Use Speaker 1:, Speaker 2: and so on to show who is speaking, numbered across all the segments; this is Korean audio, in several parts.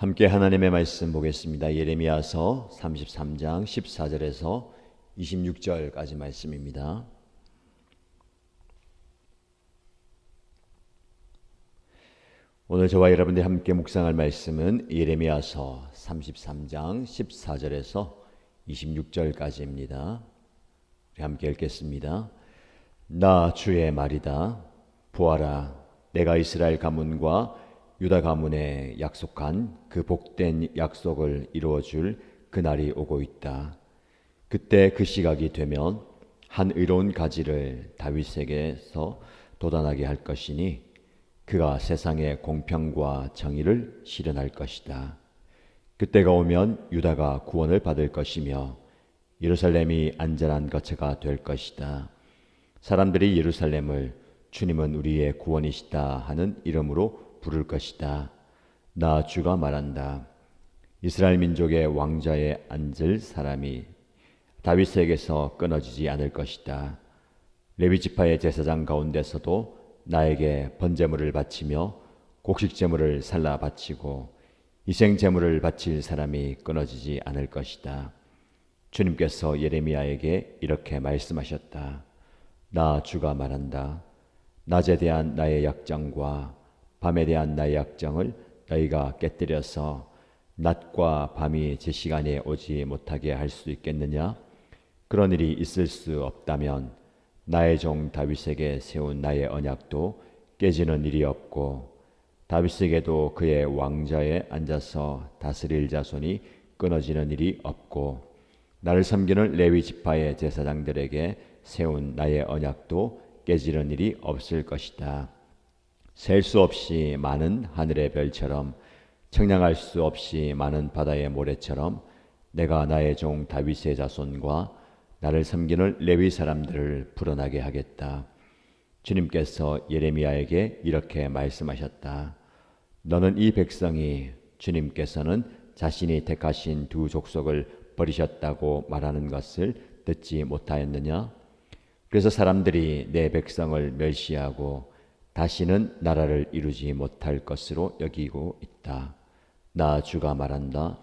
Speaker 1: 함께 하나님의 말씀 보겠습니다. 예레미야서 33장 14절에서 26절까지 말씀입니다. 오늘 저와 여러분들이 함께 묵상할 말씀은 예레미야서 33장 14절에서 26절까지입니다. 우리 함께 읽겠습니다. 나 주의 말이다. 보아라, 내가 이스라엘 가문과 유다 가문에 약속한 그 복된 약속을 이루어줄 그날이 오고 있다. 그때 그 시각이 되면 한 의로운 가지를 다윗에게서 돋아나게 할 것이니 그가 세상에 공평과 정의를 실현할 것이다. 그때가 오면 유다가 구원을 받을 것이며 예루살렘이 안전한 거처가 될 것이다. 사람들이 예루살렘을 주님은 우리의 구원이시다 하는 이름으로 부를 것이다. 나 주가 말한다. 이스라엘 민족의 왕좌에 앉을 사람이 다윗에게서 끊어지지 않을 것이다. 레위 지파의 제사장 가운데서도 나에게 번제물을 바치며 곡식제물을 살라 바치고 희생제물을 바칠 사람이 끊어지지 않을 것이다. 주님께서 예레미야에게 이렇게 말씀하셨다. 나 주가 말한다. 낮에 대한 나의 약정과 밤에 대한 나의 약정을 너희가 깨뜨려서 낮과 밤이 제 시간에 오지 못하게 할 수 있겠느냐? 그런 일이 있을 수 없다면 나의 종 다윗에게 세운 나의 언약도 깨지는 일이 없고 다윗에게도 그의 왕좌에 앉아서 다스릴 자손이 끊어지는 일이 없고 나를 섬기는 레위 지파의 제사장들에게 세운 나의 언약도 깨지는 일이 없을 것이다. 셀 수 없이 많은 하늘의 별처럼 청량할 수 없이 많은 바다의 모래처럼 내가 나의 종 다윗의 자손과 나를 섬기는 레위 사람들을 불어나게 하겠다. 주님께서 예레미야에게 이렇게 말씀하셨다. 너는 이 백성이 주님께서는 자신이 택하신 두 족속을 버리셨다고 말하는 것을 듣지 못하였느냐? 그래서 사람들이 내 백성을 멸시하고 다시는 나라를 이루지 못할 것으로 여기고 있다. 나 주가 말한다.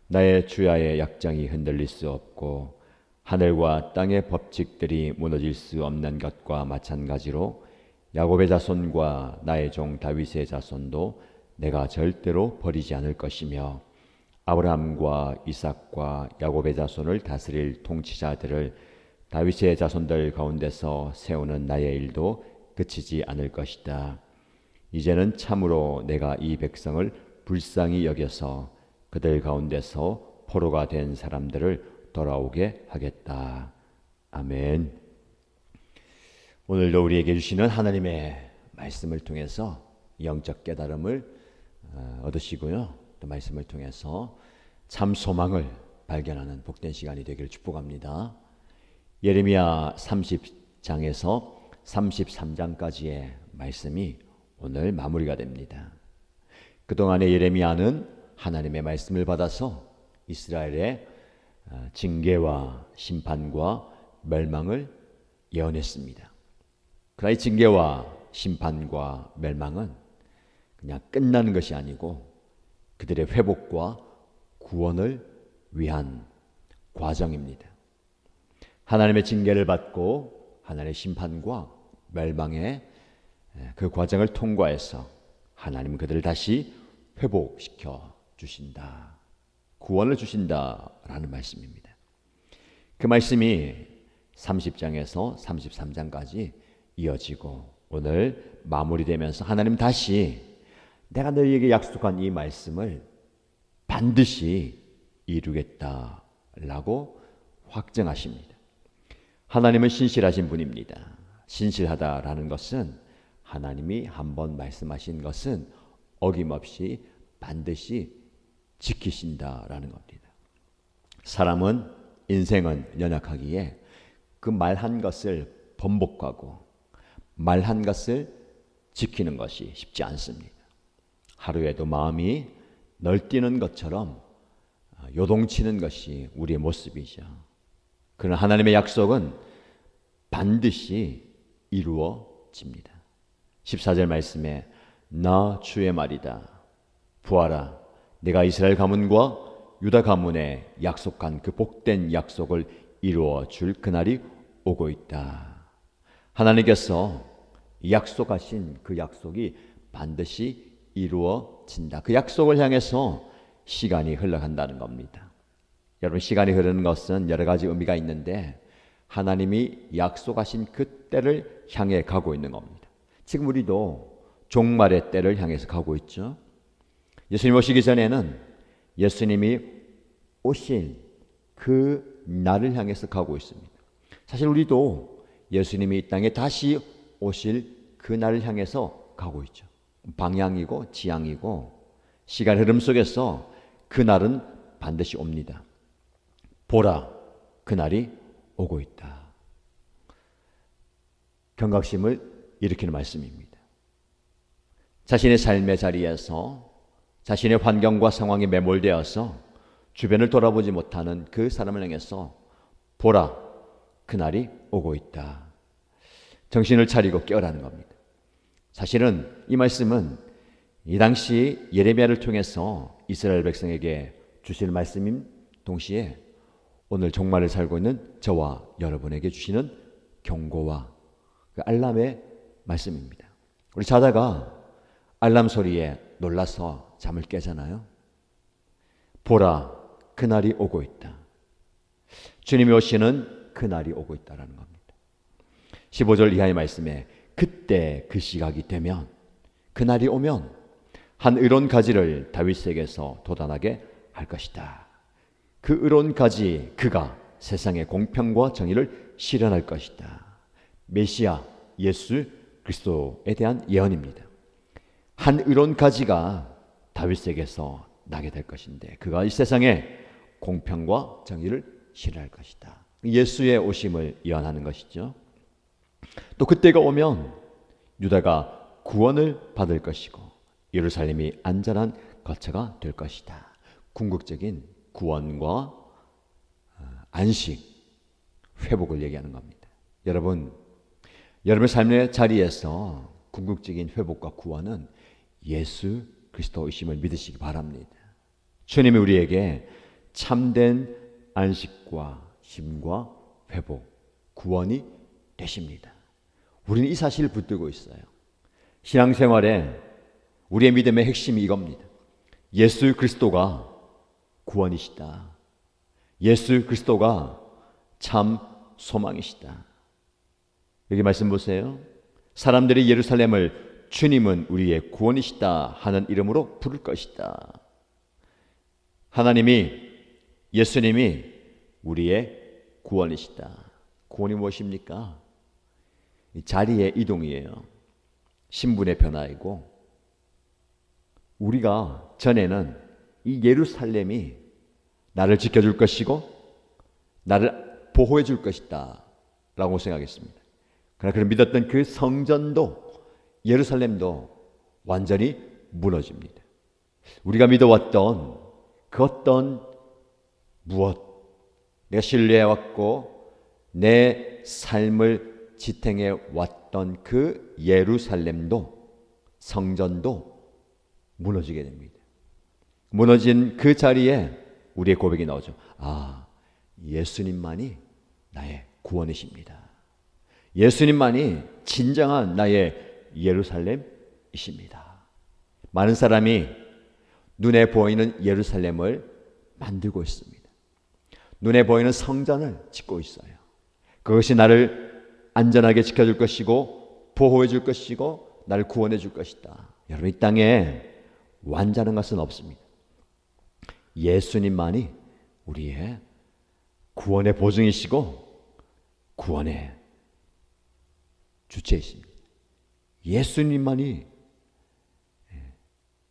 Speaker 1: 나의 주야의 약정이 흔들릴 수 없고 하늘과 땅의 법칙들이 무너질 수 없는 것과 마찬가지로 야곱의 자손과 나의 종 다윗의 자손도 내가 절대로 버리지 않을 것이며 아브라함과 이삭과 야곱의 자손을 다스릴 통치자들을 다윗의 자손들 가운데서 세우는 나의 일도 그치지 않을 것이다. 이제는 참으로 내가 이 백성을 불쌍히 여겨서 그들 가운데서 포로가 된 사람들을 돌아오게 하겠다. 아멘. 오늘도 우리에게 주시는 하나님의 말씀을 통해서 영적 깨달음을 얻으시고요. 또 말씀을 통해서 참 소망을 발견하는 복된 시간이 되기를 축복합니다. 예레미야 30장에서 33장까지의 말씀이 오늘 마무리가 됩니다. 그동안의 예레미야는 하나님의 말씀을 받아서 이스라엘의 징계와 심판과 멸망을 예언했습니다. 그러나 이 징계와 심판과 멸망은 그냥 끝나는 것이 아니고 그들의 회복과 구원을 위한 과정입니다. 하나님의 징계를 받고 하나님의 심판과 멸망의 그 과정을 통과해서 하나님은 그들을 다시 회복시켜 주신다. 구원을 주신다라는 말씀입니다. 그 말씀이 30장에서 33장까지 이어지고 오늘 마무리되면서 하나님 다시 내가 너희에게 약속한 이 말씀을 반드시 이루겠다라고 확정하십니다. 하나님은 신실하신 분입니다. 신실하다라는 것은 하나님이 한번 말씀하신 것은 어김없이 반드시 지키신다라는 겁니다. 사람은 인생은 연약하기에 그 말한 것을 번복하고 말한 것을 지키는 것이 쉽지 않습니다. 하루에도 마음이 널뛰는 것처럼 요동치는 것이 우리의 모습이죠. 그러나 하나님의 약속은 반드시 이루어집니다. 14절 말씀에 나 주의 말이다. 보아라, 내가 이스라엘 가문과 유다 가문에 약속한 그 복된 약속을 이루어 줄 그날이 오고 있다. 하나님께서 약속하신 그 약속이 반드시 이루어진다. 그 약속을 향해서 시간이 흘러간다는 겁니다. 여러분, 시간이 흐르는 것은 여러 가지 의미가 있는데 하나님이 약속하신 그 때를 향해 가고 있는 겁니다. 지금 우리도 종말의 때를 향해서 가고 있죠. 예수님 오시기 전에는 예수님이 오실 그 날을 향해서 가고 있습니다. 사실 우리도 예수님이 이 땅에 다시 오실 그 날을 향해서 가고 있죠. 방향이고 지향이고 시간 흐름 속에서 그 날은 반드시 옵니다. 보라, 그 날이 오고 있다. 경각심을 일으키는 말씀입니다. 자신의 삶의 자리에서 자신의 환경과 상황에 매몰되어서 주변을 돌아보지 못하는 그 사람을 향해서 보라, 그날이 오고 있다. 정신을 차리고 깨어라는 겁니다. 사실은 이 말씀은 이 당시 예레미야를 통해서 이스라엘 백성에게 주실 말씀인 동시에 오늘 종말을 살고 있는 저와 여러분에게 주시는 경고와 그 알람의 말씀입니다. 우리 자다가 알람 소리에 놀라서 잠을 깨잖아요. 보라, 그날이 오고 있다. 주님이 오시는 그날이 오고 있다라는 겁니다. 15절 이하의 말씀에 그때 그 시각이 되면, 그날이 오면 한 의로운 가지를 다윗에게서 돋아나게 할 것이다. 그 의로운 가지, 그가 세상의 공평과 정의를 실현할 것이다. 메시아 예수 그리스도에 대한 예언입니다. 한 의로운 가지가 다윗에게서 나게 될 것인데 그가 이 세상에 공평과 정의를 실현할 것이다. 예수의 오심을 예언하는 것이죠. 또 그때가 오면 유다가 구원을 받을 것이고 예루살렘이 안전한 거처가 될 것이다. 궁극적인 구원과 안식, 회복을 얘기하는 겁니다. 여러분, 여러분의 삶의 자리에서 궁극적인 회복과 구원은 예수 그리스도이심을 믿으시기 바랍니다. 주님이 우리에게 참된 안식과 쉼과 회복, 구원이 되십니다. 우리는 이 사실을 붙들고 있어요. 신앙생활에 우리의 믿음의 핵심이 이겁니다. 예수 그리스도가 구원이시다. 예수 그리스도가 참 소망이시다. 여기 말씀 보세요. 사람들이 예루살렘을 주님은 우리의 구원이시다 하는 이름으로 부를 것이다. 하나님이, 예수님이 우리의 구원이시다. 구원이 무엇입니까? 자리의 이동이에요. 신분의 변화이고, 우리가 전에는 이 예루살렘이 나를 지켜줄 것이고 나를 보호해 줄 것이다 라고 생각했습니다. 그러나 그를 믿었던 그 성전도, 예루살렘도 완전히 무너집니다. 우리가 믿어왔던 그 어떤 무엇, 내가 신뢰해왔고 내 삶을 지탱해 왔던 그 예루살렘도, 성전도 무너지게 됩니다. 무너진 그 자리에 우리의 고백이 나오죠. 아, 예수님만이 나의 구원이십니다. 예수님만이 진정한 나의 예루살렘이십니다. 많은 사람이 눈에 보이는 예루살렘을 만들고 있습니다. 눈에 보이는 성전을 짓고 있어요. 그것이 나를 안전하게 지켜줄 것이고 보호해 줄 것이고 나를 구원해 줄 것이다. 여러분, 이 땅에 완전한 것은 없습니다. 예수님만이 우리의 구원의 보증이시고 구원의 주체이십니다. 예수님만이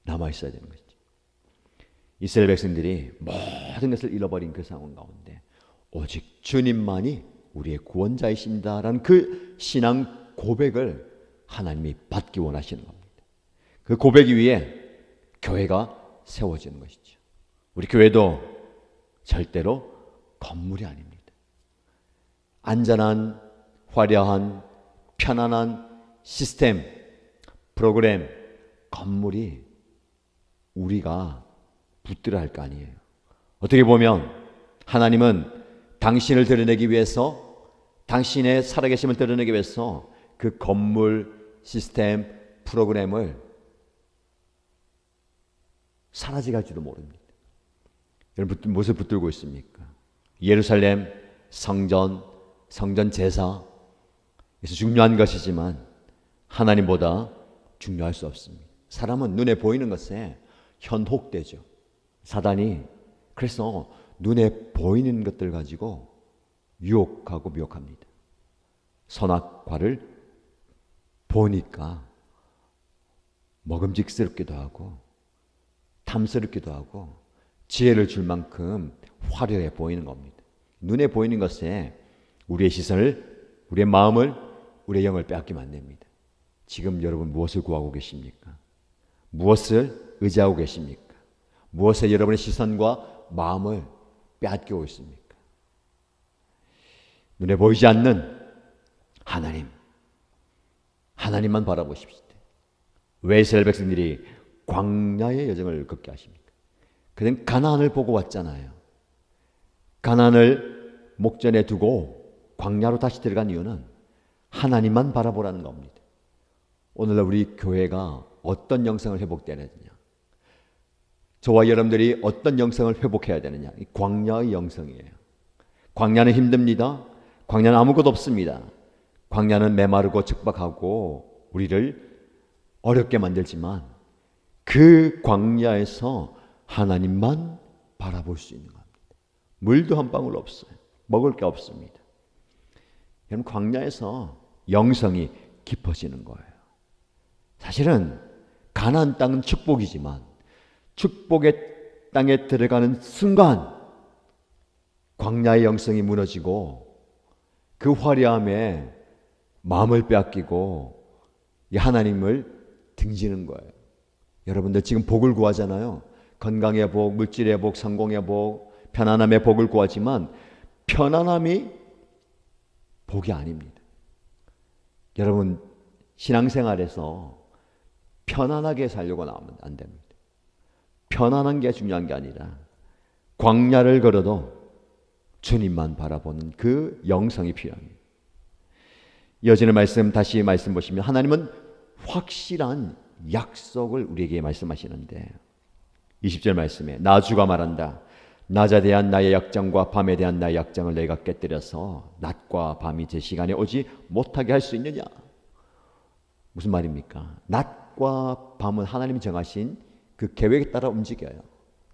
Speaker 1: 남아있어야 되는 것이죠. 이스라엘 백성들이 모든 것을 잃어버린 그 상황 가운데 오직 주님만이 우리의 구원자이십니다라는 그 신앙 고백을 하나님이 받기 원하시는 겁니다. 그 고백 위에 교회가 세워지는 것이죠. 우리 교회도 절대로 건물이 아닙니다. 안전한, 화려한, 편안한 시스템, 프로그램, 건물이 우리가 붙들어야 할 거 아니에요. 어떻게 보면 하나님은 당신을 드러내기 위해서, 당신의 살아계심을 드러내기 위해서 그 건물, 시스템, 프로그램을 사라져갈지도 모릅니다. 여러분 무엇을 붙들고 있습니까? 예루살렘 성전, 성전 제사, 그래서 중요한 것이지만 하나님보다 중요할 수 없습니다. 사람은 눈에 보이는 것에 현혹되죠. 사단이 그래서 눈에 보이는 것들 가지고 유혹하고 미혹합니다. 선악과를 보니까 먹음직스럽기도 하고 탐스럽기도 하고 지혜를 줄 만큼 화려해 보이는 겁니다. 눈에 보이는 것에 우리의 시선을, 우리의 마음을, 우리의 영을 빼앗기면 안 됩니다. 지금 여러분 무엇을 구하고 계십니까? 무엇을 의지하고 계십니까? 무엇에 여러분의 시선과 마음을 빼앗기고 있습니까? 눈에 보이지 않는 하나님만 바라보십시오. 왜 이스라엘 백성들이 광야의 여정을 걷게 하십니까? 그는 가나안을 보고 왔잖아요. 가나안을 목전에 두고 광야로 다시 들어간 이유는 하나님만 바라보라는 겁니다. 오늘날 우리 교회가 어떤 영성을 회복해야 되느냐, 저와 여러분들이 어떤 영성을 회복해야 되느냐, 이 광야의 영성이에요. 광야는 힘듭니다. 광야는 아무것도 없습니다. 광야는 메마르고 척박하고 우리를 어렵게 만들지만 그 광야에서 하나님만 바라볼 수 있는 겁니다. 물도 한 방울 없어요. 먹을 게 없습니다. 여러분 광야에서 영성이 깊어지는 거예요. 사실은 가나안 땅은 축복이지만 축복의 땅에 들어가는 순간 광야의 영성이 무너지고 그 화려함에 마음을 빼앗기고 하나님을 등지는 거예요. 여러분들 지금 복을 구하잖아요. 건강의 복, 물질의 복, 성공의 복, 편안함의 복을 구하지만 편안함이 복이 아닙니다. 여러분 신앙생활에서 편안하게 살려고 나오면 안 됩니다. 편안한 게 중요한 게 아니라 광야를 걸어도 주님만 바라보는 그 영성이 필요합니다. 이어지는 말씀 다시 말씀 보시면 하나님은 확실한 약속을 우리에게 말씀하시는데 20절 말씀에 나 주가 말한다. 낮에 대한 나의 약정과 밤에 대한 나의 약정을 내가 깨뜨려서 낮과 밤이 제 시간에 오지 못하게 할 수 있느냐? 무슨 말입니까? 낮과 밤은 하나님이 정하신 그 계획에 따라 움직여요.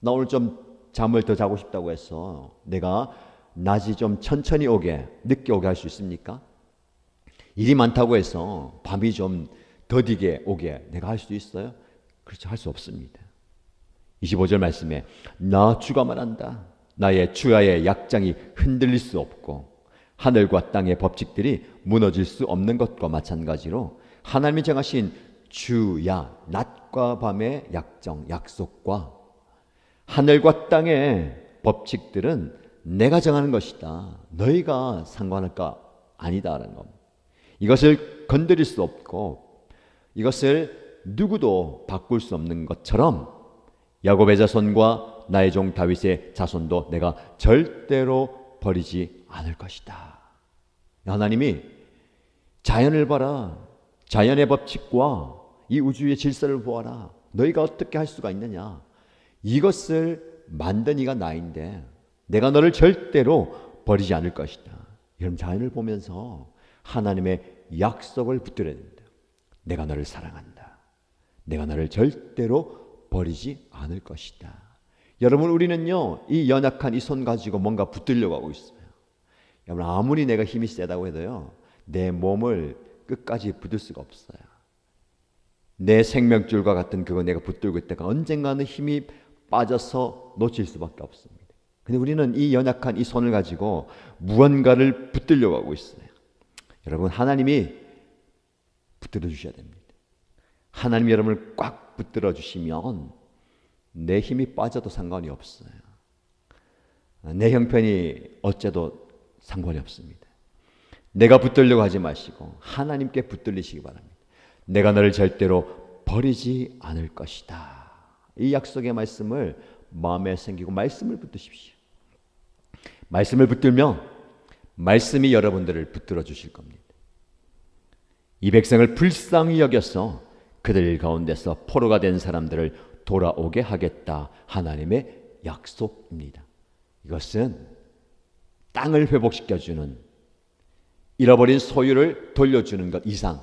Speaker 1: 나 오늘 좀 잠을 더 자고 싶다고 해서 내가 낮이 좀 천천히 오게, 늦게 오게 할 수 있습니까? 일이 많다고 해서 밤이 좀 더디게 오게 내가 할 수 있어요? 그렇죠. 할 수 없습니다. 25절 말씀에 나 주가 말한다. 나의 주야의 약장이 흔들릴 수 없고 하늘과 땅의 법칙들이 무너질 수 없는 것과 마찬가지로 하나님이 정하신 주야, 낮과 밤의 약정, 약속과 하늘과 땅의 법칙들은 내가 정하는 것이다. 너희가 상관할 거 아니다라는 겁니다. 이것을 건드릴 수 없고 이것을 누구도 바꿀 수 없는 것처럼 야곱의 자손과 나의 종 다윗의 자손도 내가 절대로 버리지 않을 것이다. 하나님이 자연을 봐라. 자연의 법칙과 이 우주의 질서를 보아라. 너희가 어떻게 할 수가 있느냐. 이것을 만든 이가 나인데 내가 너를 절대로 버리지 않을 것이다. 여러분 자연을 보면서 하나님의 약속을 붙들어야 됩니다. 내가 너를 사랑한다. 내가 너를 절대로 버리지 않을 것이다. 여러분 우리는요 이 연약한 이 손 가지고 뭔가 붙들려고 하고 있어요. 여러분 아무리 내가 힘이 세다고 해도요 내 몸을 끝까지 붙들 수가 없어요. 내 생명줄과 같은 그거 내가 붙들고 있다가 언젠가는 힘이 빠져서 놓칠 수밖에 없습니다. 근데 우리는 이 연약한 이 손을 가지고 무언가를 붙들려고 하고 있어요. 여러분 하나님이 붙들어 주셔야 됩니다. 하나님이 여러분을 꽉 붙들어 주시면 내 힘이 빠져도 상관이 없어요. 내 형편이 어째도 상관이 없습니다. 내가 붙들려고 하지 마시고 하나님께 붙들리시기 바랍니다. 내가 너를 절대로 버리지 않을 것이다. 이 약속의 말씀을 마음에 생기고 말씀을 붙드십시오. 말씀을 붙들면 말씀이 여러분들을 붙들어 주실 겁니다. 이 백성을 불쌍히 여겨서 그들 가운데서 포로가 된 사람들을 돌아오게 하겠다. 하나님의 약속입니다. 이것은 땅을 회복시켜주는, 잃어버린 소유를 돌려주는 것 이상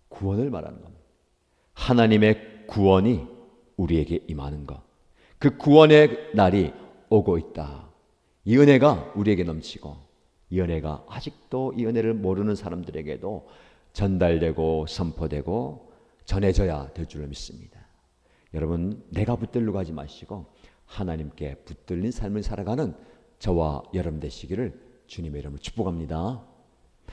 Speaker 1: 구원을 말하는 겁니다. 하나님의 구원이 우리에게 임하는 것, 그 구원의 날이 오고 있다. 이 은혜가 우리에게 넘치고, 이 은혜가 아직도 이 은혜를 모르는 사람들에게도 전달되고 선포되고 전해져야 될 줄로 믿습니다. 여러분, 내가 붙들려고 하지 마시고 하나님께 붙들린 삶을 살아가는 저와 여러분 되시기를 주님의 이름으로 축복합니다.